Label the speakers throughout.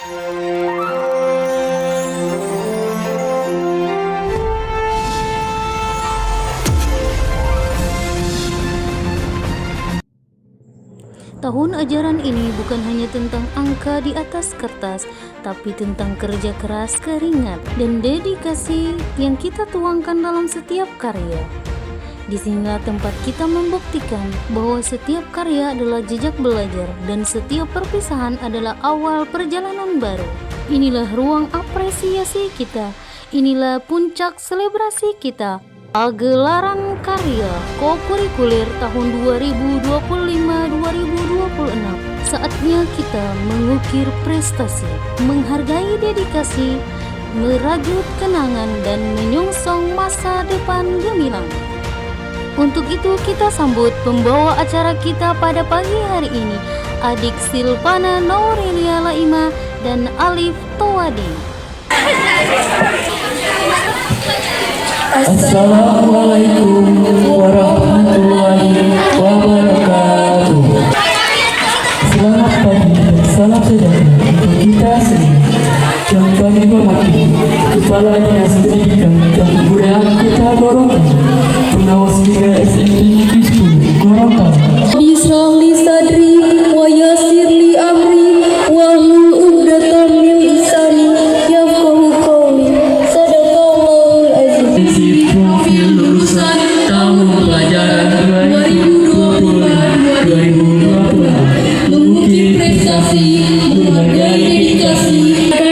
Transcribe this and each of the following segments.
Speaker 1: Tahun ajaran ini bukan hanya tentang angka di atas kertas, tapi tentang kerja keras, keringat, dan dedikasi yang kita tuangkan dalam setiap karya. Disinilah tempat kita membuktikan bahwa setiap karya adalah jejak belajar dan setiap perpisahan adalah awal perjalanan baru. Inilah ruang apresiasi kita, inilah puncak selebrasi kita. Gelaran karya kokurikuler tahun 2025-2026. Saatnya kita mengukir prestasi, menghargai dedikasi, merajut kenangan, dan menyongsong masa depan gemilang. Untuk itu kita sambut pembawa acara kita pada pagi hari ini, Adik Silvana Norelia Laima dan Alif Towadi.
Speaker 2: Assalamualaikum warahmatullahi wabarakatuh. Selamat pagi, salam sejahtera untuk kita semua. Yang kami hormati Kepala Dinas Pendidikan dan Kebudayaan Kota Gorontalo, Pengawas 3 SMP Negeri 10 Gorontalo.
Speaker 3: Bismillah sadri wa yassir li amri wa hlul 'uqdatam min lisani yafqahu qawli. Sadaqallahul azim.
Speaker 2: Profil lulusan tahun pelajaran 2025-2026
Speaker 3: Mengukir prestasi, menghargai dedikasi,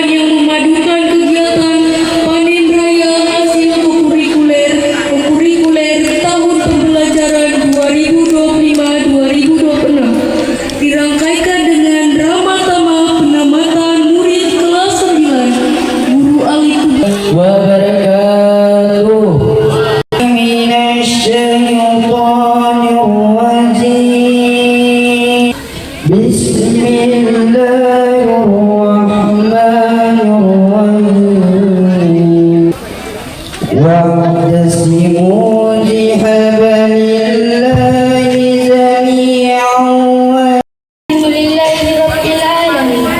Speaker 3: yang memadukan kegiatan panen raya hasil kokurikuler tahun pembelajaran 2025-2026 dirangkaikan dengan drama tama penamatan murid kelas 9 Guru Alif
Speaker 2: wabarakatuh. Minasyaitonirrajim. Bismillahirrahmanirrahim. Wa'tasimu bihablillahi jami'an wa
Speaker 3: Alhamdulillahi Rabbil Alamin.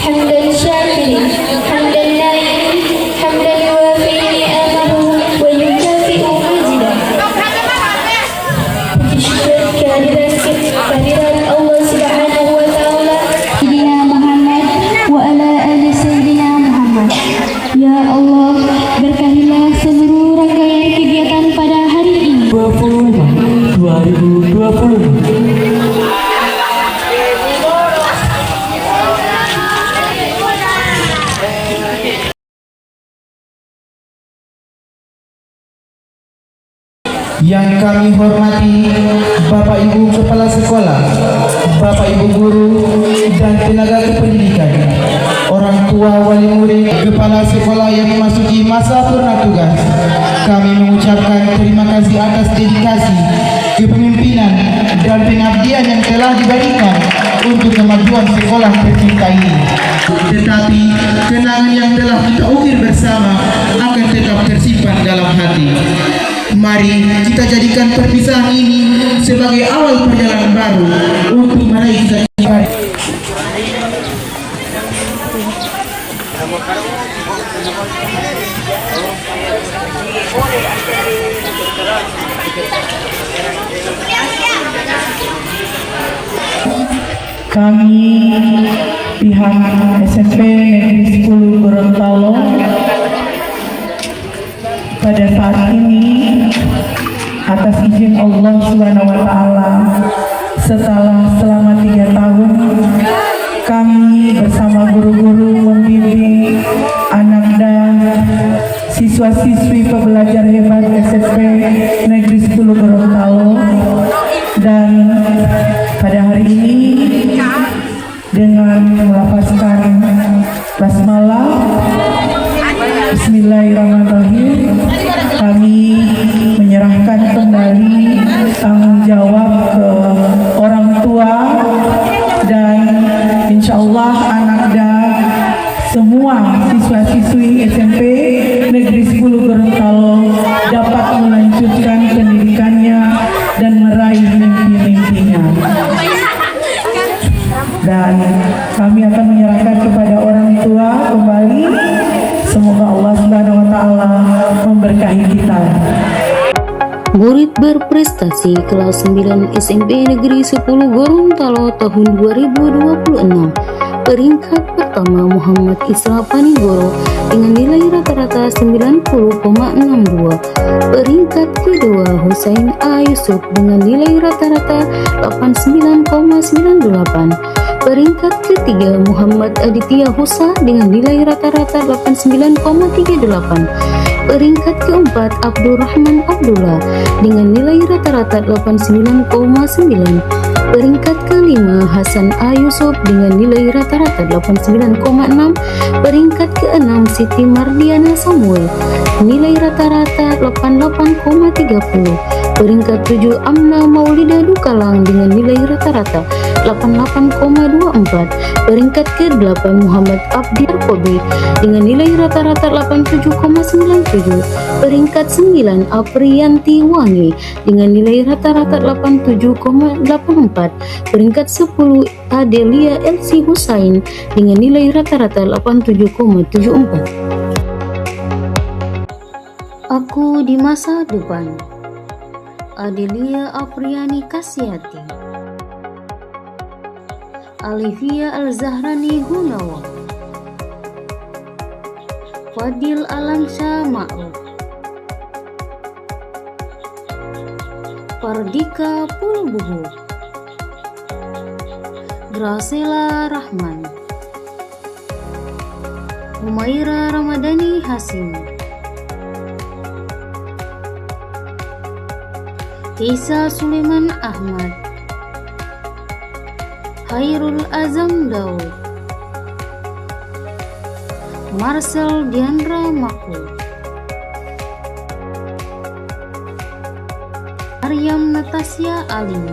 Speaker 3: Hamdan syakirin, hamdan naimin, hamdan yuafi ni'amahu wa yukafi'u mazidah. Puji syukur kehadiran Allah Subhanahu wa Ta'ala, Sayyidina Muhammad wa ala ali Sayyidina Muhammad. Ya Allah, berkahilah seluruh rangkaian kegiatan pada hari ini.
Speaker 2: 2020. Yang kami hormati Bapak Ibu Kepala Sekolah, Bapak Ibu Guru dan tenaga kependidikan, orang tua wali murid, kepala sekolah yang memasuki masa purna tugas. Kami mengucapkan terima kasih atas dedikasi, kepemimpinan dan pengabdian yang telah diberikan untuk kemajuan sekolah tercinta ini. Tetapi kenangan yang telah kita ukir bersama akan tetap tersimpan dalam hati. Mari kita jadikan perpisahan ini sebagai awal perjalanan baru untuk meraih cita-cita. Kami pihak SMP Negeri 10 Gorontalo pada saat ini atas izin Allah Subhanahu wa Ta'ala, setelah selama 3 tahun kami bersama guru-guru membimbing anak dan siswa-siswi pembelajar hebat SMP Negeri 10 Gorontalo, dan pada hari ini dengan melafazkan basmalah Bismillahirrahmanirrahim, kami menyerahkan kembali tanggung jawab ke orang tua, dan insya Allah anak dan semua siswa-siswi SMP Negeri 10 Gorontalo dapat melanjutkan pendidikannya dan meraih mimpi-mimpinya. Dan kami akan menyerahkan kepada orang tua
Speaker 4: dua kembali. Semoga Allah Subhanahu wa taala memberkahi kita.
Speaker 1: Murid berprestasi kelas 9 SMP Negeri 10 Gorontalo tahun 2026. Peringkat pertama Muhammad Isra Panigoro dengan nilai rata-rata 90,62. Peringkat kedua Husain A. Yusuf dengan nilai rata-rata 89,98. Peringkat ketiga Muhammad Aditya Husa dengan nilai rata-rata 89,38. Peringkat keempat Abdurrahman Abdullah dengan nilai rata-rata 89,9. Peringkat kelima Hasan A. Yusuf dengan nilai rata-rata 89,6. Peringkat keenam Siti Mardiana Samuel nilai rata-rata 88,30. Peringkat 7 Amna Maulida Dukalang dengan nilai rata-rata 88,24. Peringkat ke-8 Muhammad Abdi Arkobi dengan nilai rata-rata 87,97. Peringkat 9 Apriyanti Wangi dengan nilai rata-rata 87,84. Peringkat 10 Adelia Elsie Husain dengan nilai rata-rata 87,74. Aku di masa depan, Adelia Apriani Kasyati, Alivia Al-Zahrani Gunawan, Fadil Alamsyah Ma'ruf, Pardika Pulbuhu, Gracela Rahman, Humaira Ramadhani Hasim, Isa Suleiman Ahmad, Hairul Azam Daud, Marcel Diandra Makul, Maryam Natasya Alim,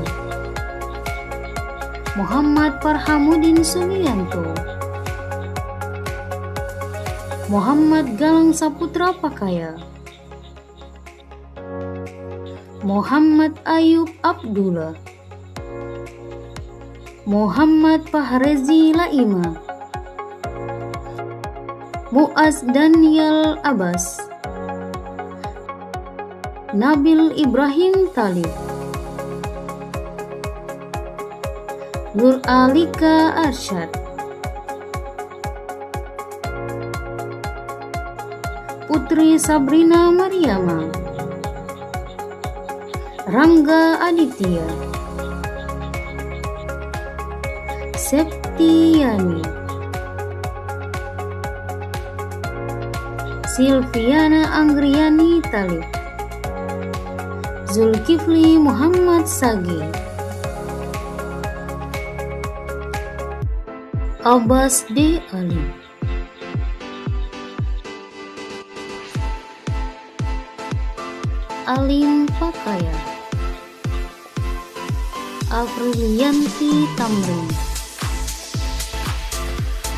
Speaker 1: Muhammad Farhamuddin Subianto, Muhammad Galang Saputra Pakaya, Muhammad Ayub Abdullah, Muhammad Fahrezi Laima, Muaz Daniel Abbas, Nabil Ibrahim Talib, Nur Alika Arsyad, Putri Sabrina Mariama, Rangga Aditya, Septiani, Silviana Anggriani Talib, Zulkifli Muhammad Sagi, Abbas D. Ali, Alim Pakaya, Afrilianti Tamrin,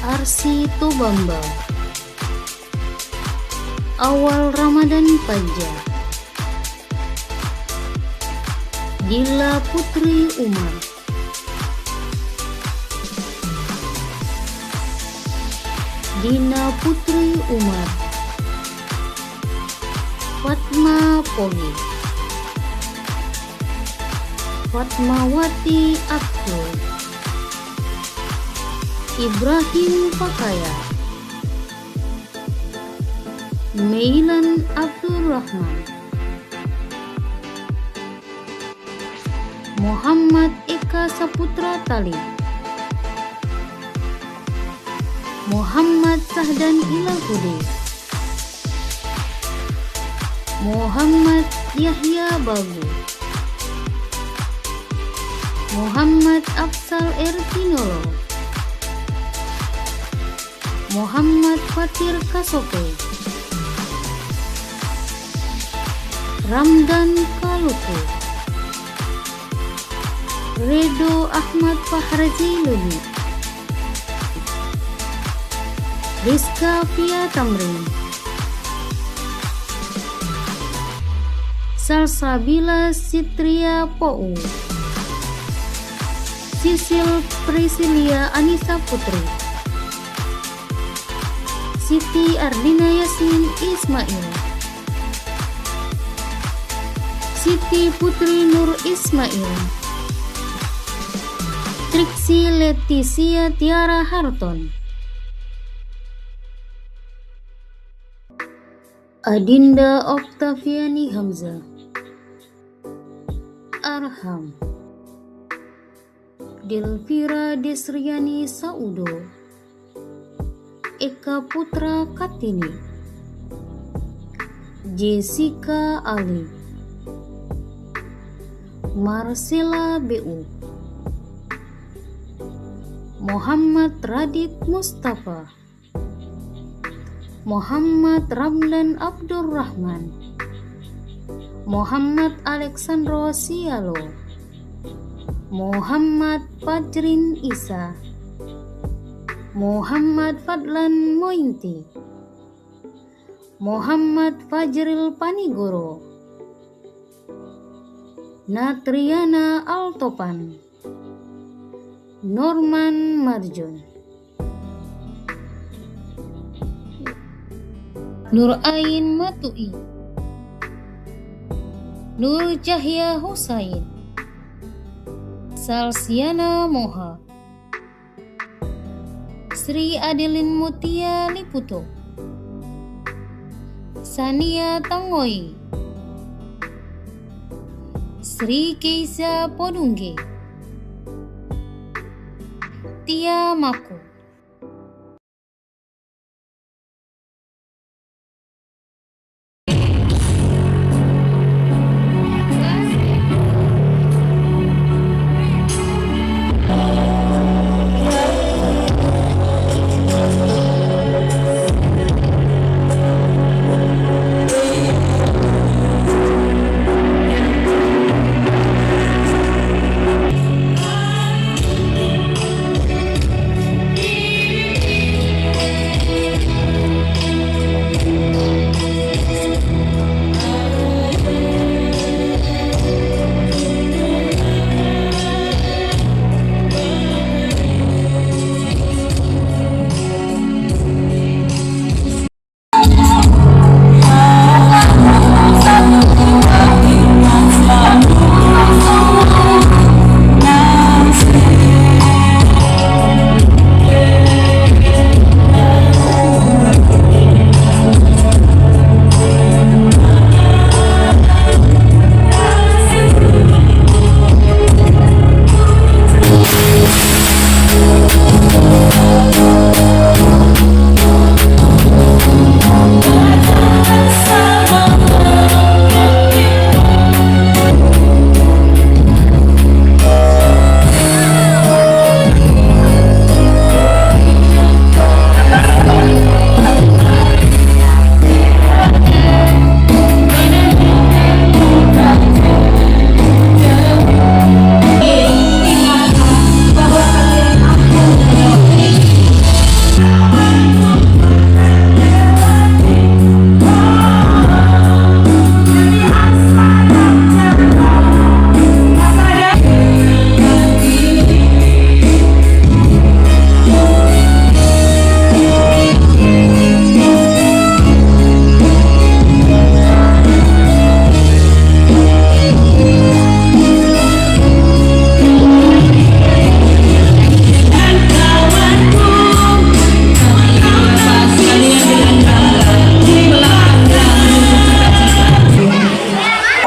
Speaker 1: Arsi Tobamba, Awal Ramadan Panja, Dila Putri Umar, Dina Putri Umar, Fatma Pogi, Fatmawati Abdul, Ibrahim Pakaya, Meilan Abdurrahman, Muhammad Eka Saputra Talib, Muhammad Sahdan Ilahuddin, Muhammad Yahya Bagu, Muhammad Afsal Ertinolo, Muhammad Fatir Kasope, Ramdan Kaluku, Redo Ahmad Fahrezi Luli, Rizka Fia Tamrin, Salsabila Sitria Pou, Sisil Priscilia Anissa Putri, Siti Ardina Yasmin Ismail, Siti Putri Nur Ismail, Triksi Leticia Tiara Harton, Adinda Oktaviani Hamzah, Arham, Delvira Desriani Saudo, Eka Putra Kartini, Jessica Ali, Marcella BU, Muhammad Radit Mustafa, Muhammad Ramdan Abdurrahman, Muhammad Alexandro Sialo, Muhammad Fajrin Isa, Muhammad Fadlan Mointi, Muhammad Fajril Panigoro, Natriana Altopan, Norman Marjon, Nur Ain Matui, Nur Cahya Husain, Salsiana Moha, Sri Adelin Mutia Liputo, Sania Tangoi, Sri Keisa Podungge, Tia Mako.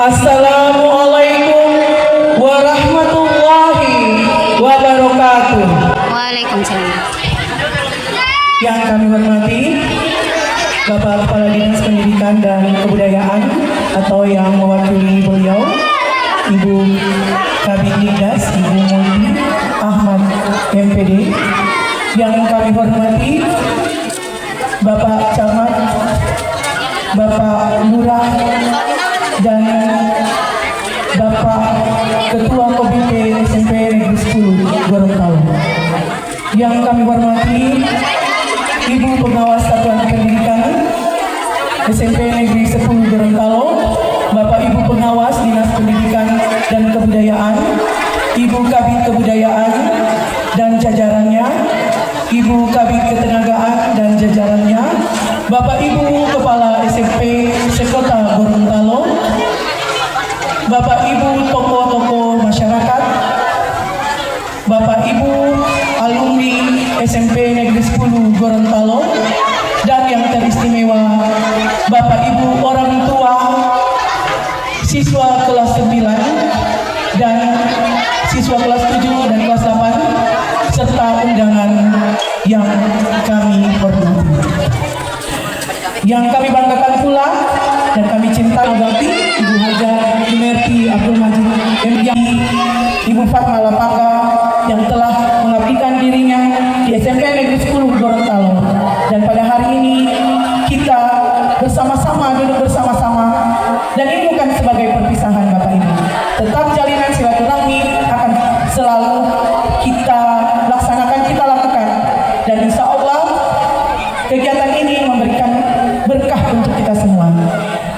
Speaker 4: Assalamualaikum warahmatullahi wabarakatuh.
Speaker 1: Waalaikumsalam.
Speaker 4: Yang kami hormati Bapak Kepala Dinas Pendidikan dan Kebudayaan atau yang mewakili beliau, Ibu Kabid Dinas, Ibu Multi Ahmad MPD. Yang kami hormati Bapak Camat, Bapak Lurah, dan Bapak Ketua Komite SMP Negeri 10 Gorontalo. Yang kami hormati Ibu Pengawas Satuan Pendidikan SMP Negeri 10 Gorontalo, Bapak Ibu Pengawas Dinas Pendidikan dan Kebudayaan, Ibu Kabid Kebudayaan dan jajarannya, Ibu Kabid Ketenagaan dan jajarannya, Bapak Ibu Kepala SMP Sekota Gorontalo, Bapak Ibu tokoh-tokoh masyarakat, Bapak Ibu alumni SMP Negeri 10 Gorontalo, dan yang teristimewa Bapak Ibu orang tua siswa kelas 9 dan siswa kelas 7 dan kelas 8 serta undangan yang kami hormati. Yang kami banggakan pula dan kami cinta agati Ibu Haja Jumerti Abdul Majid MPI, Ibu Fatma Lapaka yang telah mengabdikan dirinya di SMP Negeri 10 Gorontalo, dan pada hari ini kita bersama-sama duduk bersama-sama, dan ini bukan sebagai perpisahan Bapak Ibu, tetap jalinan silaturahmi akan selalu kita laksanakan, kita lakukan, dan insya Allah kegiatan ini memberikan berkah untuk kita semua.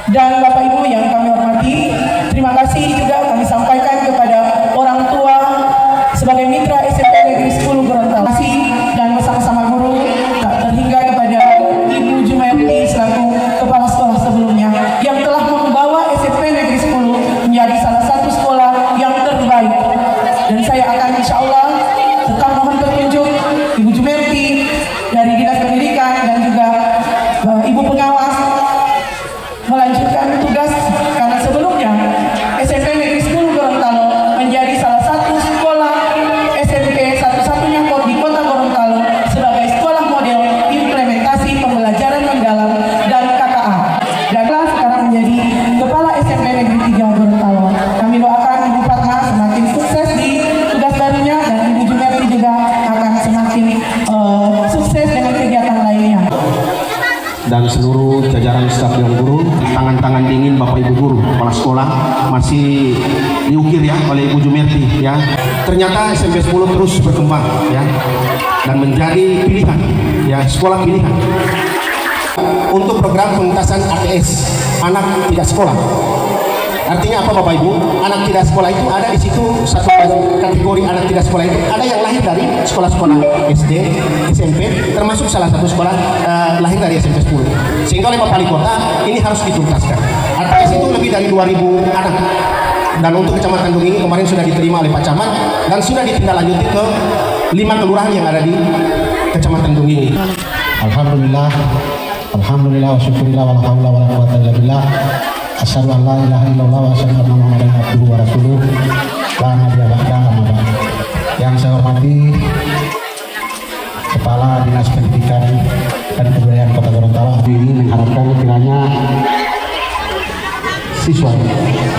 Speaker 4: Dan Bapak Ibu yang kami hormati, terima kasih juga kami sampaikan kepada orang tua sebagai mitra SMP Negeri 10 Gorontalo, dan bersama-sama guru, tak terhingga kepada Ibu Jumerti selaku kepala sekolah sebelumnya yang telah membawa SMP Negeri 10 menjadi salah satu sekolah yang terbaik. Dan saya akan insya Allah tetap mohon petunjuk Ibu Jumerti dari Dinas Pendidikan dan juga Ibu pengawas melanjutkan tugas, karena sebelumnya SMP Negeri 10 Gorontalo menjadi salah satu sekolah SMP satu-satunya di kota Gorontalo sebagai sekolah model implementasi pembelajaran mendalam dan KKA, dan sekarang menjadi kepala SMP Negeri 3 Gorontalo. Kami doakan Ibu Fatma semakin sukses di tugas barunya, dan Ibu Jumerti juga akan semakin sukses dengan kegiatan lainnya.
Speaker 5: Dan seluruh jajaran staf yang guru, tangan-tangan dingin Bapak Ibu guru, kepala sekolah masih diukir ya oleh Ibu Jumerti ya. Ternyata SMP 10 terus berkembang ya dan menjadi pilihan ya, sekolah pilihan untuk program pengentasan ATS, anak tidak sekolah. Artinya apa Bapak Ibu? Anak tidak sekolah itu ada di situ satu kategori anak tidak sekolah itu ada yang lahir dari sekolah-sekolah SD, SMP, termasuk salah satu sekolah lahir dari SMP 10. Sehingga oleh Bapak Wali Kota ini harus dituntaskan. ATS itu lebih dari 2.000 anak. Dan untuk Kecamatan Dung ini kemarin sudah diterima oleh Pak Camat dan sudah ditindaklanjuti ke 5 kelurahan yang ada di Kecamatan Dung ini.
Speaker 6: Alhamdulillah, alhamdulillah wa syukurillah wa la haula wa la quwwata illa billah. Asyhadu an la ilaha illallah wa asyhadu anna Muhammadan abduhu wa rasuluh. La nabiyya ba'dahu. Yang saya hormati Kepala Dinas Pendidikan dan Kebudayaan Kota Gorontalo, ini mengharapkan kiranya siswa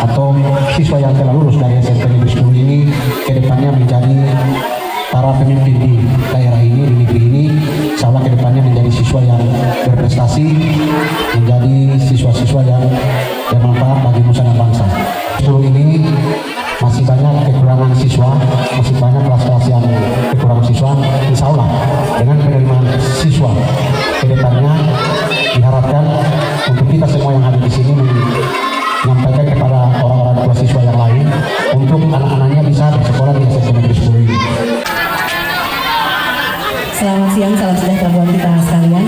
Speaker 6: atau siswa yang telah lulus dari SMP Negeri 10 ini kedepannya menjadi para pemimpin di daerah ini, di negeri ini, insya Allah kedepannya menjadi siswa yang berprestasi, menjadi siswa-siswa yang bermanfaat bagi nusa dan bangsa. 10 ini masih banyak kekurangan siswa, masih banyak kelas-kelas yang kekurangan siswa. Insya Allah dengan penerimaan siswa kedepannya diharapkan untuk kita semua yang ada di sini menyampaikan kepada orang-orang tua siswa yang lain untuk anak-anaknya bisa bersekolah di SMP Negeri 10 ini.
Speaker 7: Selamat siang, salam sejahtera buat kita sekalian.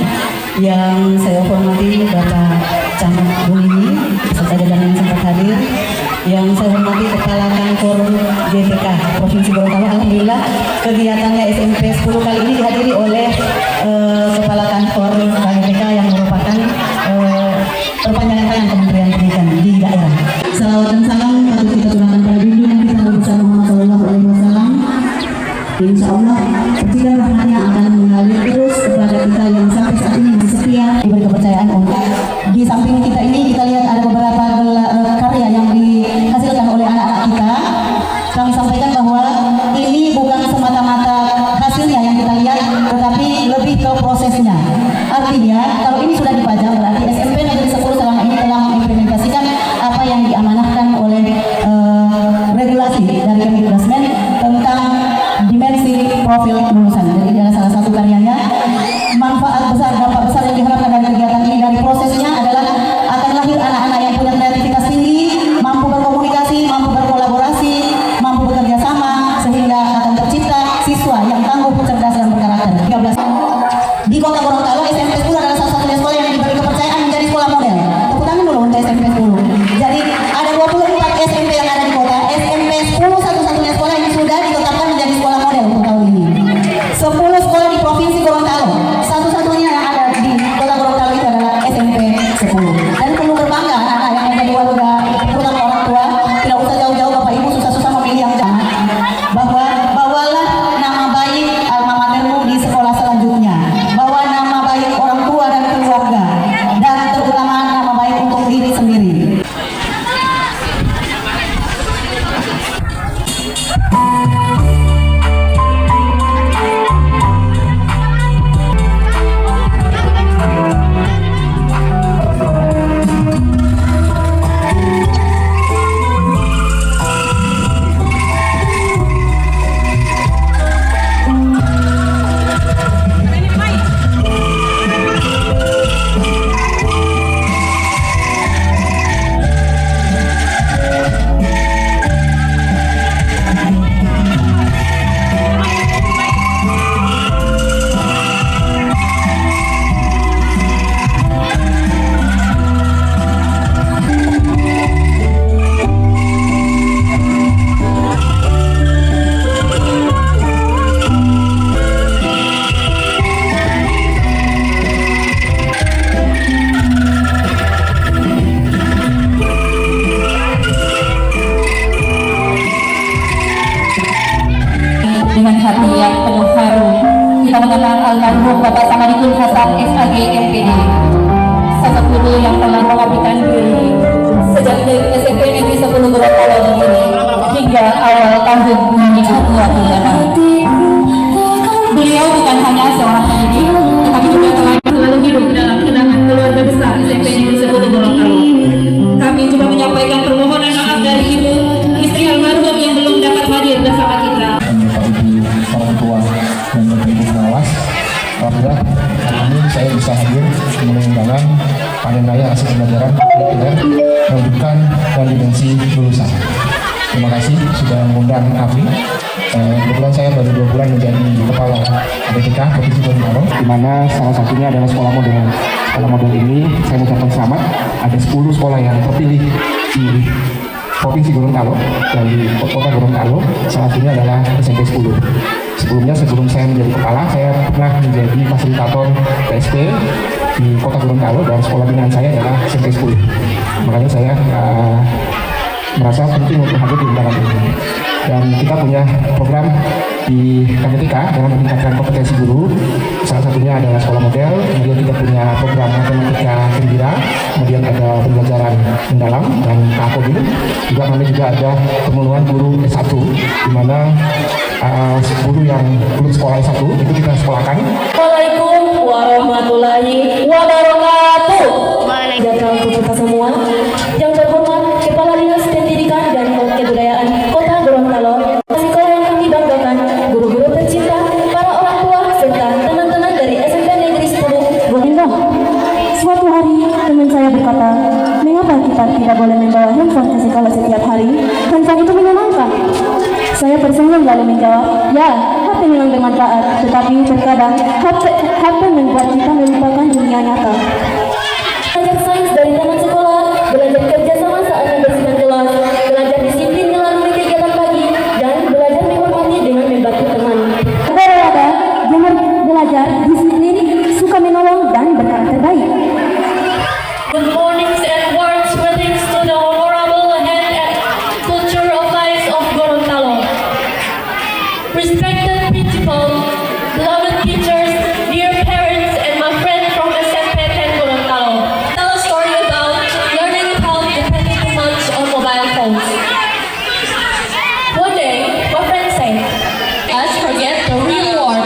Speaker 7: Yang saya hormati Bapak Camat Bumi serta jajaran yang sempat hadir. Yang saya hormati Kepala Kantor GPK Provinsi Gorontalo. Alhamdulillah kegiatannya SMP 10 kali ini dihadiri oleh Kepala Kantor GPK yang merupakan perpanjangan tangan Kementerian Pendidikan di daerah. Salawat dan salam patut kita tuangkan pada junjungan kita Nabi Muhammad SAW. Insya Allah percikan rahmatnya akan mengalir terus kepada kita yang sampai saat ini masih setia diberi kepercayaan untuk di samping kita ini kita lihat ada beberapa karya yang dihasilkan oleh anak-anak kita. Kami sampaikan bahwa ini bukan semata-mata hasilnya yang kita lihat, tetapi lebih ke prosesnya. Artinya kalau ini sudah dipajang berarti SMP Negeri 10 selama ini telah mengimplementasikan apa yang diamanahkan oleh regulasi dari Kemdikbudrismen tentang dimensi profil lulusan. Jadi adalah salah satu karyanya. Manfaat besar, dampak besar yang diharapkan dari kegiatan ini, dari prosesnya adalah akan lahir anak-anak yang punya kreativitas tinggi, mampu berkomunikasi, mampu berkolaborasi, mampu bekerja sama, sehingga akan tercipta siswa yang tangguh, cerdas dan berkarakter. 13. Di Kota Gorontalo, SMP 10 adalah salah satunya sekolah yang
Speaker 3: mengenang almarhum Bapak Samadikun Hasan SAG MPD, salah satu yang telah mengabdikan diri sejak dari SMP Negeri 10 Gorontalo ini hingga awal tahun 2026. Beliau bukan hanya seorang pendidik, tapi juga telah selalu hidup dalam kenangan keluarga besar SMP Negeri 10 Gorontalo. Kami juga menyampaikan permohonan maaf dari ibu, istri almarhum yang belum dapat hadir bersama kita.
Speaker 6: Orang tua dan ibu pengawas. Alhamdulillah hari ini saya bisa hadir memenuhi undangan panen raya hasil pembelajaran dengan mewujudkan dan dimensi lulusan. Terima kasih sudah mengundang kami. Kebetulan saya baru 2 bulan menjadi kepala BPK Provinsi Gorontalo, di mana salah satunya adalah sekolah model. Sekolah model ini saya mengucapkan selamat. Ada 10 sekolah yang terpilih di Provinsi Gorontalo dan di Kota Gorontalo. Salah satunya adalah SMP 10. Sebelumnya, sebelum saya menjadi kepala, saya pernah menjadi fasilitator PSP di Kota Gorontalo dan sekolah binaan saya adalah SMP 10. Makanya saya merasa penting untuk hadir di undangan ini. Dan kita punya program di KPTK dalam meningkatkan kompetensi guru. Salah satunya adalah sekolah model. Kemudian kita punya program matematika gembira. Kemudian ada pembelajaran mendalam dan KAKOD. Juga kami juga ada pemenuhan guru S1, di mana guru yang lulus sekolah S1 itu kita sekolahkan.
Speaker 3: Assalamualaikum warahmatullahi wabarakatuh. Waalaikumsalam kita semua. Yang terhormat Kepala Dinas Pendidikan dan Kebudayaan Kota Gorontalo, sekolah yang kami banggakan, guru-guru tercinta, para orang tua serta teman-teman dari SMP Negeri 10 Gorontalo. Suatu hari teman saya berkata, mengapa kita tidak boleh membawa handphone ke sekolah setiap hari? Handphone itu menyenangkan. Saya bersungguh lalu menjawab, ya, HP memang bermanfaat, tetapi terkadang HP membuat kita melupakan dunia nyata. Belajar sains dari taman sekolah, belajar kerja sama saat membersihkan kelas, belajar disiplin melalui kegiatan pagi, dan belajar menghormati dengan membantu teman. Berolahraga, gemar belajar, disiplin, suka menolong, dan berkarakter baik. Good morning and warm greetings to the honorable head and culture office of Gorontalo. Respected principal, beloved teachers, dear parents, and my friends from SMP 10 Gorontalo. Tell a story about learning without depending too much on mobile phones. One day, my friend said, let's forget the real world.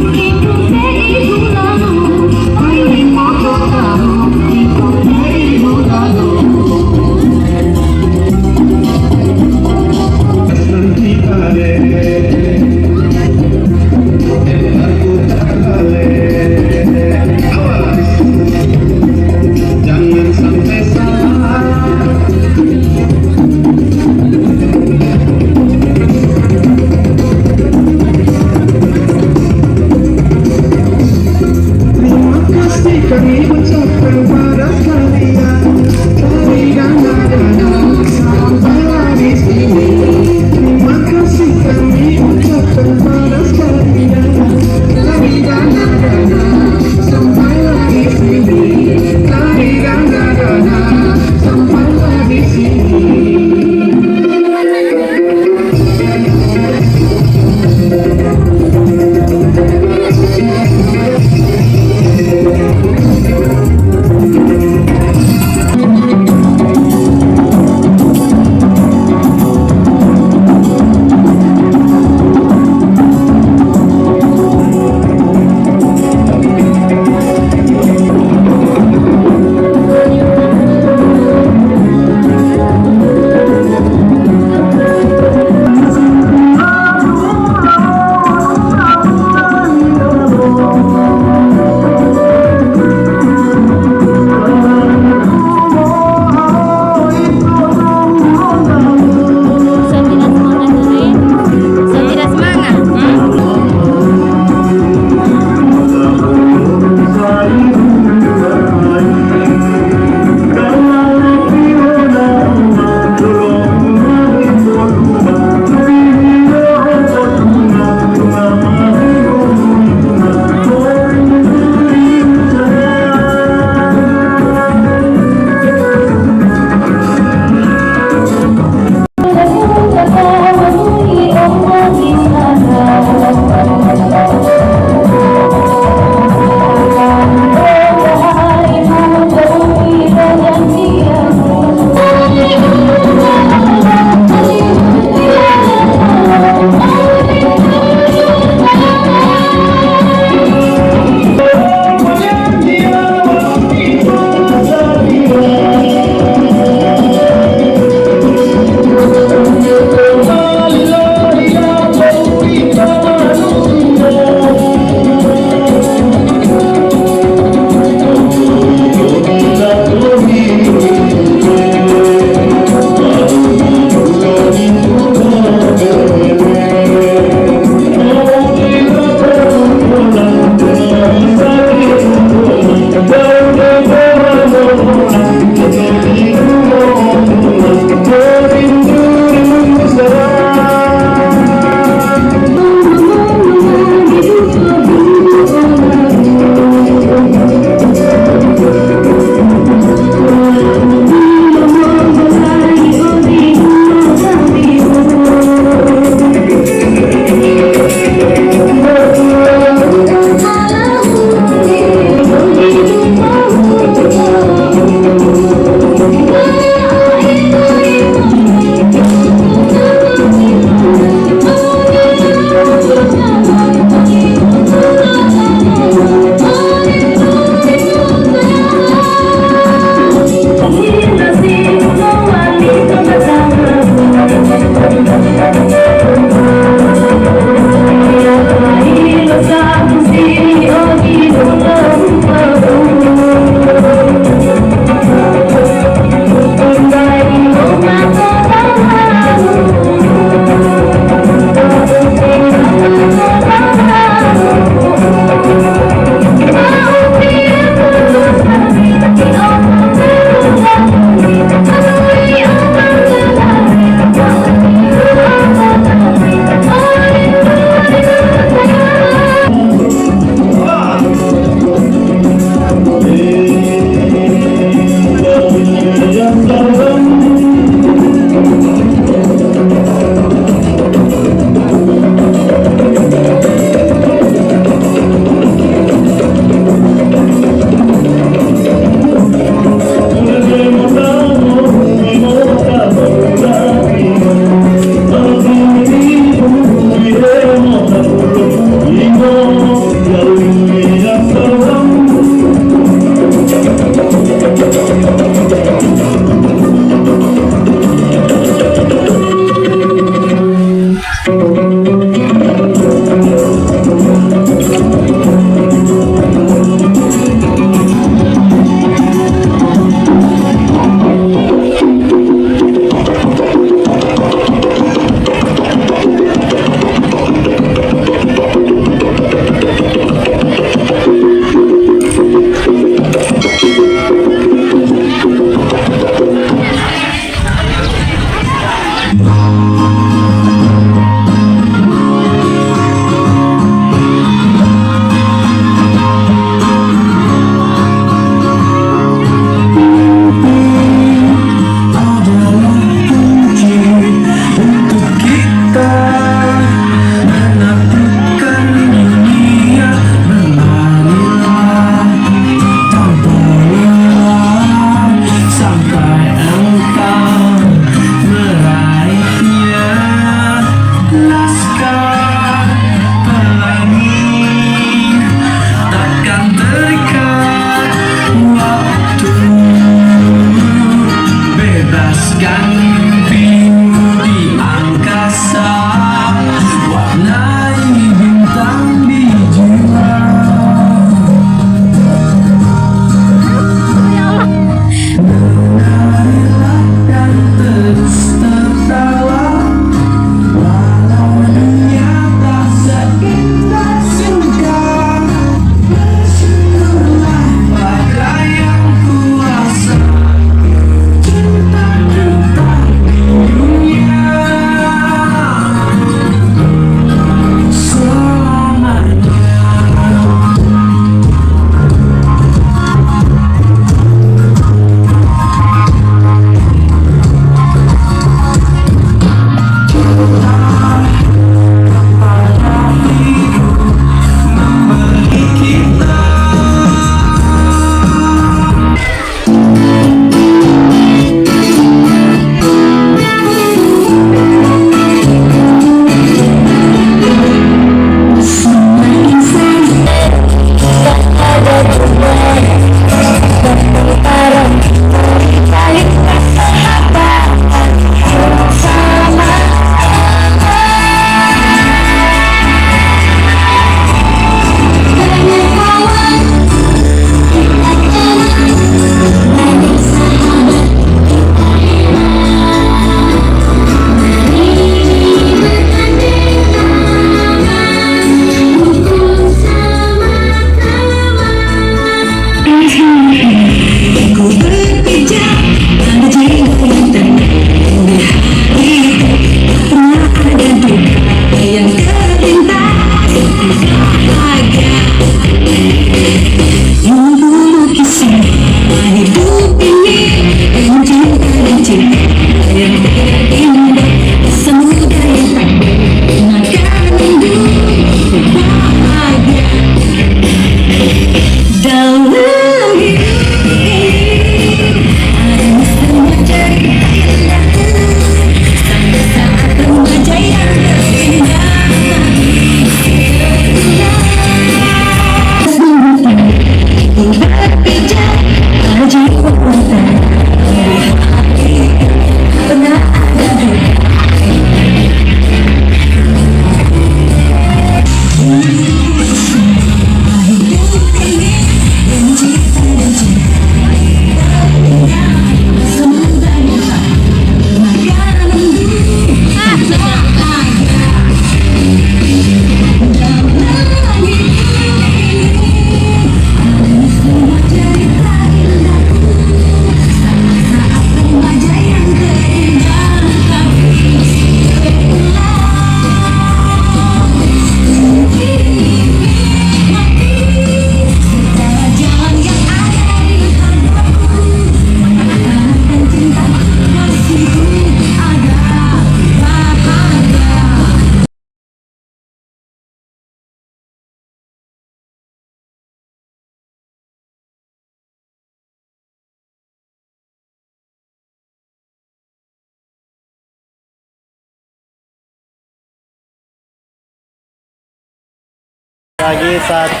Speaker 8: Lagi 1,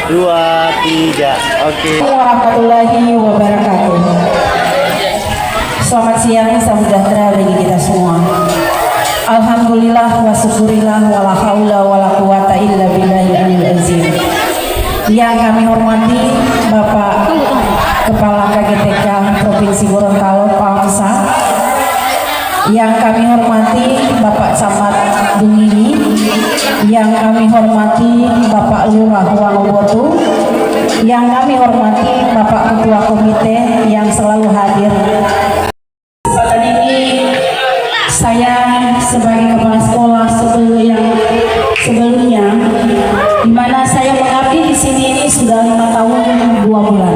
Speaker 8: 2, 3. Oke.
Speaker 7: Warahmatullahi wabarakatuh. Selamat siang, salam sejahtera bagi kita semua. Alhamdulillah wa syukurillah wa la haula wa la quwata illa billahil aliyil azim. Yang kami hormati Bapak Kepala KGTK Provinsi Gorontalo Pak Hamsa. Yang kami hormati Bapak Camat Dungini. Yang kami hormati Bapak Lurah Wangobotu. Yang kami hormati Bapak Ketua Komite yang selalu hadir. Kesempatan ini saya sebagai kepala sekolah sebelumnya, di mana saya mengabdi di sini ini sudah 5 tahun 2 bulan.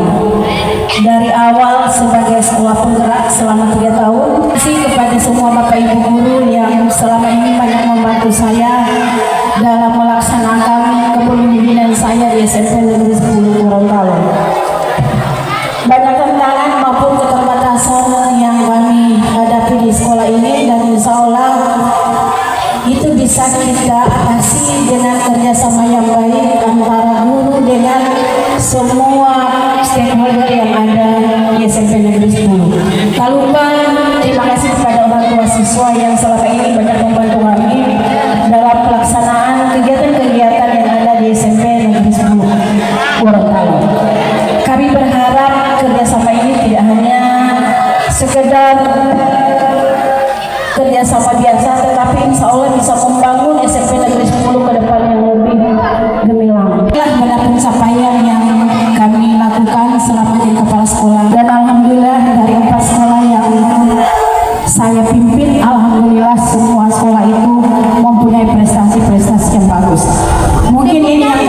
Speaker 7: Dari awal sebagai sekolah penggerak selama 3 tahun. Terima kasih kepada semua Bapak Ibu guru yang selama ini banyak membantu saya dalam melaksanakan kepemimpinan saya di SMP Negeri 10 Gorontalo. Banyak tantangan maupun keterbatasan yang kami hadapi di sekolah ini, dan insya Allah itu bisa kita atasi dengan kerjasama yang baik antara guru dengan semua stakeholder yang ada di SMP Negeri 10. Tak lupa terima kasih kepada orang tua siswa yang selama ini banyak membantu kami dalam pelaksanaan kegiatan-kegiatan yang ada di SMP Negeri 10 Gorontalo. Kami berharap kerjasama ini tidak hanya sekedar kerjasama biasa, tetapi insya Allah bisa membangun SMP Negeri 10 ke depan yang lebih gemilang. Banyak pencapaian yang kami lakukan selama jadi kepala sekolah, dan alhamdulillah dari 4 sekolah yang saya pimpin, alhamdulillah semua sekolah itu mempunyai prestasi-prestasi yang bagus. Mungkin ini yang